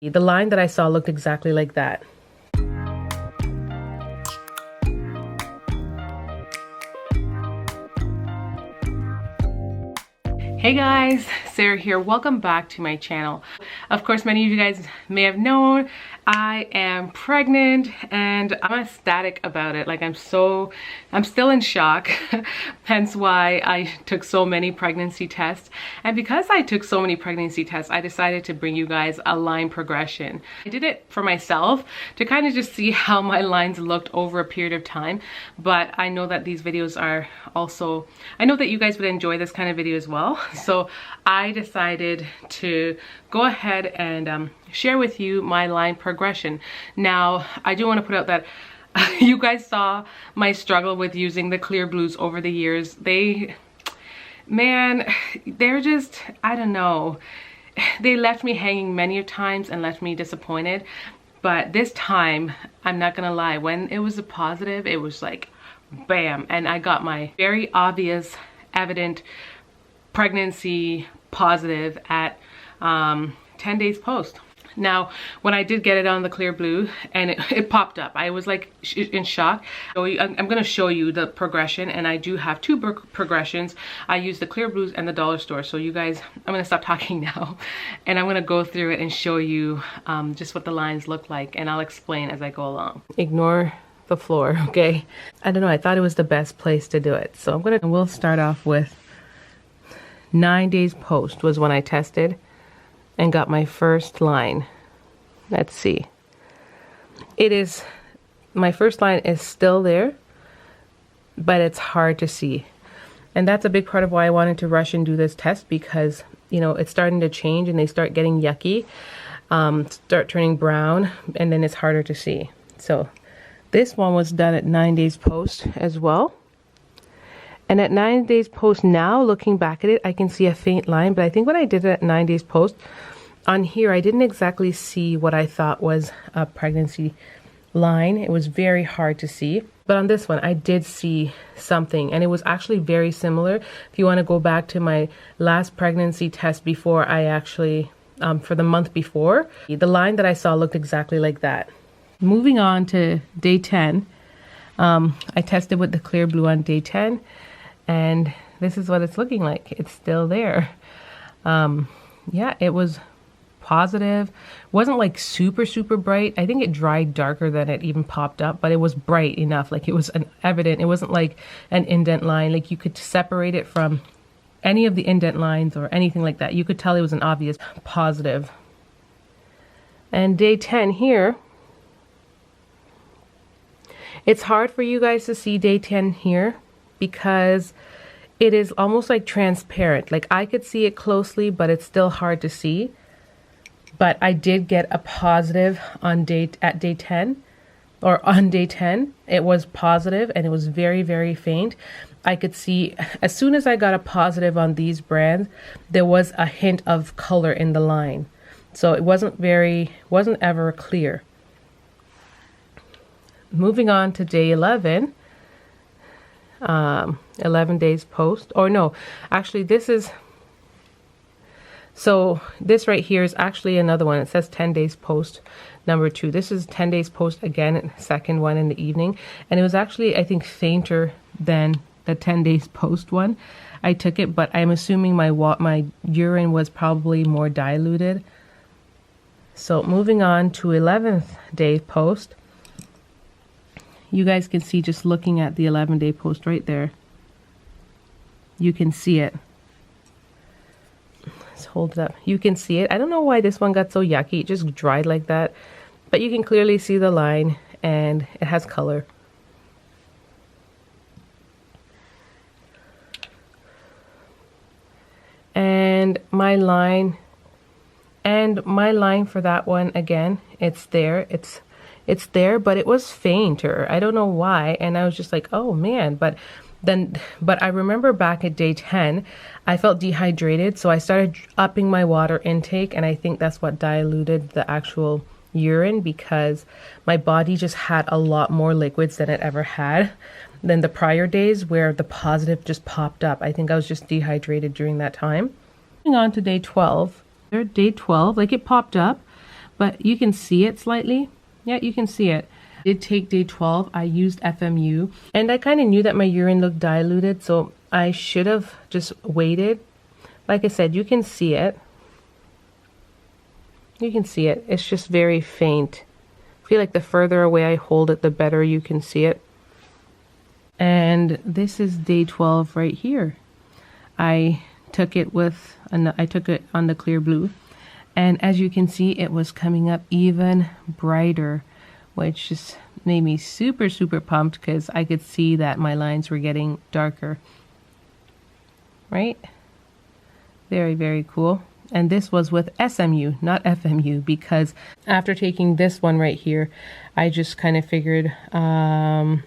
The line that I saw looked exactly like that. Hey guys, Sarah here. Welcome back to my channel. Of course, many of you guys may have known I am pregnant and I'm ecstatic about it. Like I'm still in shock. Hence why I took so many pregnancy tests. And because I took so many pregnancy tests, I decided to bring you guys a line progression. I did it for myself to kind of just see how my lines looked over a period of time. But I know that these videos are also, I know that you guys would enjoy this kind of video as well. So I decided to go ahead and share with you my line progression. Now, I do want to put out that you guys saw my struggle with using the clear blues over the years. Man, they're just, I don't know. They left me hanging many times and left me disappointed. But this time, I'm not gonna lie, when it was a positive, it was like, bam. And I got my very obvious, evident pregnancy positive at 10 days post. Now, when I did get it on the clear blue and it popped up, I was like in shock. So I'm going to show you the progression, and I do have two progressions. I use the clear blues and the dollar store. So you guys, I'm going to stop talking now and I'm going to go through it and show you just what the lines look like, and I'll explain as I go along. Ignore the floor, okay? I don't know, I thought it was the best place to do it. So we'll start off with 9 days post was when I tested and got my first line. Let's see. My first line is still there, but it's hard to see. And that's a big part of why I wanted to rush and do this test, because, you know, it's starting to change and they start getting yucky, start turning brown, and then it's harder to see. So this one was done at 9 days post as well. And at 9 days post now, looking back at it, I can see a faint line. But I think when I did it at 9 days post, on here, I didn't exactly see what I thought was a pregnancy line. It was very hard to see. But on this one, I did see something. And it was actually very similar. If you want to go back to my last pregnancy test before I actually, for the month before, the line that I saw looked exactly like that. Moving on to day 10, I tested with the clear blue on day 10. And this is what it's looking like. It's still there. Yeah, it was positive. It wasn't like super bright. I think it dried darker than it even popped up, but it was bright enough. Like it was evident. It wasn't like an indent line. Like you could separate it from any of the indent lines or anything like that. You could tell it was an obvious positive. And day 10 here, it's hard for you guys to see day 10 here, because it is almost like transparent. Like I could see it closely, but it's still hard to see. But I did get a positive at day 10, or on day 10, it was positive and it was very faint. I could see as soon as I got a positive on these brands, there was a hint of color in the line. So it wasn't ever clear. Moving on to day 11, 11 days post, or no, actually this right here is actually another one. It says 10 days post number 2. This is 10 days post again, second one in the evening. And it was actually, I think, fainter than the 10 days post one. I took it, but I'm assuming my urine was probably more diluted. So moving on to 11th day post. You guys can see, just looking at the 11-day post right there, you can see it. Let's hold it up. You can see it. I don't know why this one got so yucky. It just dried like that. But you can clearly see the line, and it has color. And my line for that one, again, it's there. It's there, but it was fainter. I don't know why. And I was just like, oh man. But I remember back at day 10, I felt dehydrated. So I started upping my water intake. And I think that's what diluted the actual urine, because my body just had a lot more liquids than it ever had than the prior days where the positive just popped up. I think I was just dehydrated during that time. Moving on to day 12. Day 12, like it popped up, but you can see it slightly. Yeah, you can see it. I did take day 12. I used FMU, and I kind of knew that my urine looked diluted, so I should have just waited. Like I said, you can see it. You can see it. It's just very faint. I feel like the further away I hold it, the better you can see it. And this is day 12 right here. I took it on the clear blue, and as you can see, it was coming up even brighter, which just made me super pumped because I could see that my lines were getting darker. Right? Very cool. And this was with SMU, not FMU, because after taking this one right here, I just kind of figured I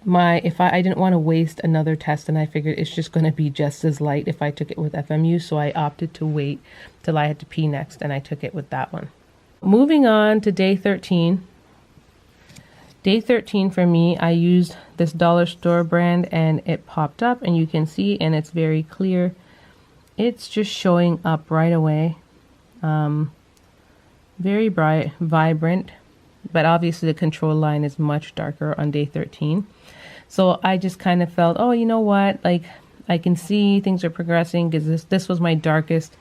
didn't want to waste another test, and I figured it's just going to be just as light if I took it with FMU, so I opted to wait till I had to pee next, and I took it with that one. Moving on to day 13. Day 13 for me, I used this dollar store brand, and it popped up, and you can see, and it's very clear. It's just showing up right away. Very bright, vibrant, but obviously the control line is much darker on day 13. So I just kind of felt, oh, you know what? Like, I can see things are progressing, because this was my darkest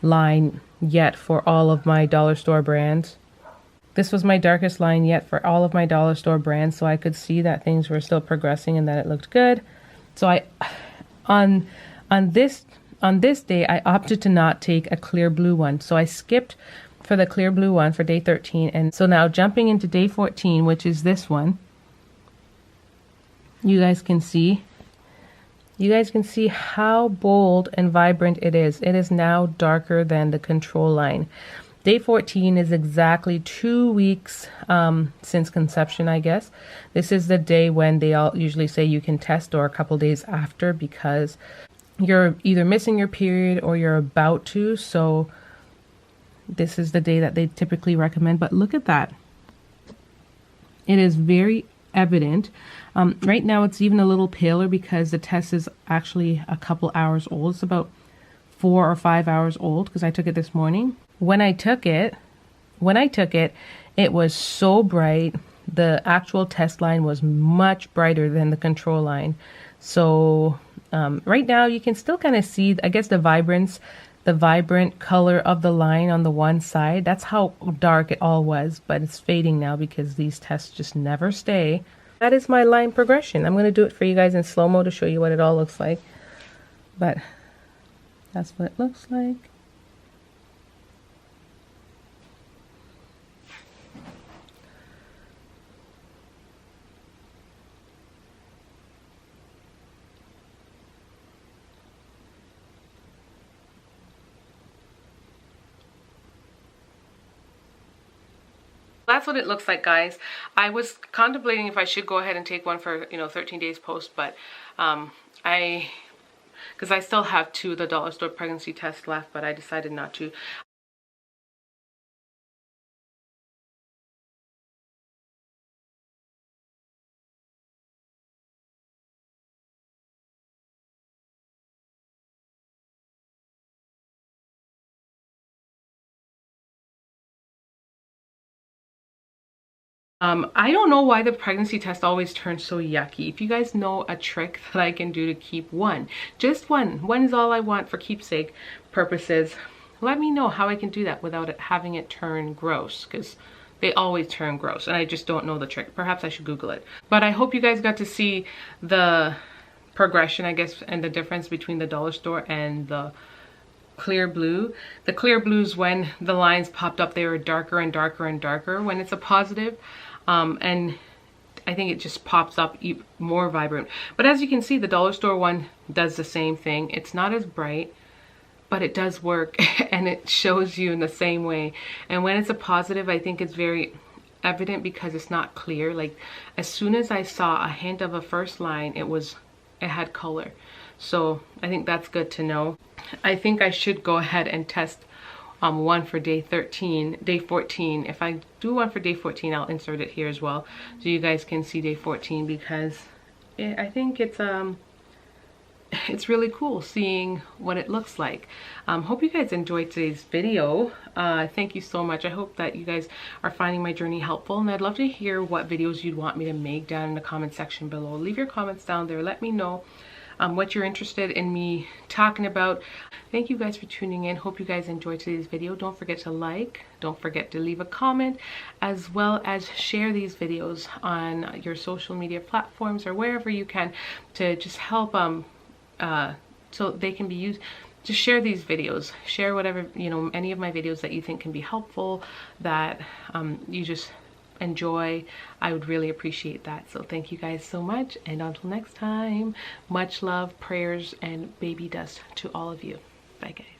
line yet for all of my dollar store brands. This was my darkest line yet for all of my dollar store brands, so I could see that things were still progressing and that it looked good. So on this day, I opted to not take a clear blue one. So I skipped for the clear blue one for day 13. And so now jumping into day 14, which is this one, you guys can see how bold and vibrant it is. It is now darker than the control line. Day 14 is exactly 2 weeks since conception, I guess. This is the day when they all usually say you can test, or a couple days after, because you're either missing your period or you're about to. So this is the day that they typically recommend. But look at that. It is very evident. Right now it's even a little paler because the test is actually a couple hours old. It's about 4 or 5 hours old because I took it this morning. When I took it, it was so bright. The actual test line was much brighter than the control line. So right now you can still kind of see, I guess, the vibrant color of the line on the one side. That's how dark it all was, but it's fading now because these tests just never stay. That is my line progression. I'm going to do it for you guys in slow-mo to show you what it all looks like. But that's what it looks like. That's what it looks like, guys. I was contemplating if I should go ahead and take one for 13 days post, but because I still have 2 of the dollar store pregnancy tests left, but I decided not to. I don't know why the pregnancy test always turns so yucky. If you guys know a trick that I can do to keep one, just one is all I want for keepsake purposes, let me know how I can do that without having it turn gross, because they always turn gross and I just don't know the trick. Perhaps I should Google it. But I hope you guys got to see the progression, I guess, and the difference between the dollar store and the clear blue. The clear blues, when the lines popped up, they were darker and darker and darker when it's a positive. And I think it just pops up more vibrant. But as you can see, the dollar store one does the same thing. It's not as bright, but it does work and it shows you in the same way. And when it's a positive, I think it's very evident because it's not clear. Like, as soon as I saw a hint of a first line, it had color. So I think that's good to know. I think I should go ahead and test one for day 14. If I do one for day 14, I'll insert it here as well, so you guys can see day 14, because I think it's it's really cool seeing what it looks like. Hope you guys enjoyed today's video. Thank you so much. I hope that you guys are finding my journey helpful, and I'd love to hear what videos you'd want me to make down in the comment section below. Leave your comments down there. Let me know what you're interested in me talking about. Thank you guys for tuning in. Hope you guys enjoyed today's video. Don't forget to like, don't forget to leave a comment, as well as share these videos on your social media platforms or wherever you can, to just help so they can be used. Just share these videos, share whatever, you know, any of my videos that you think can be helpful, that you just enjoy. I would really appreciate that. So thank you guys so much, and until next time, much love, prayers, and baby dust to all of you. Bye guys.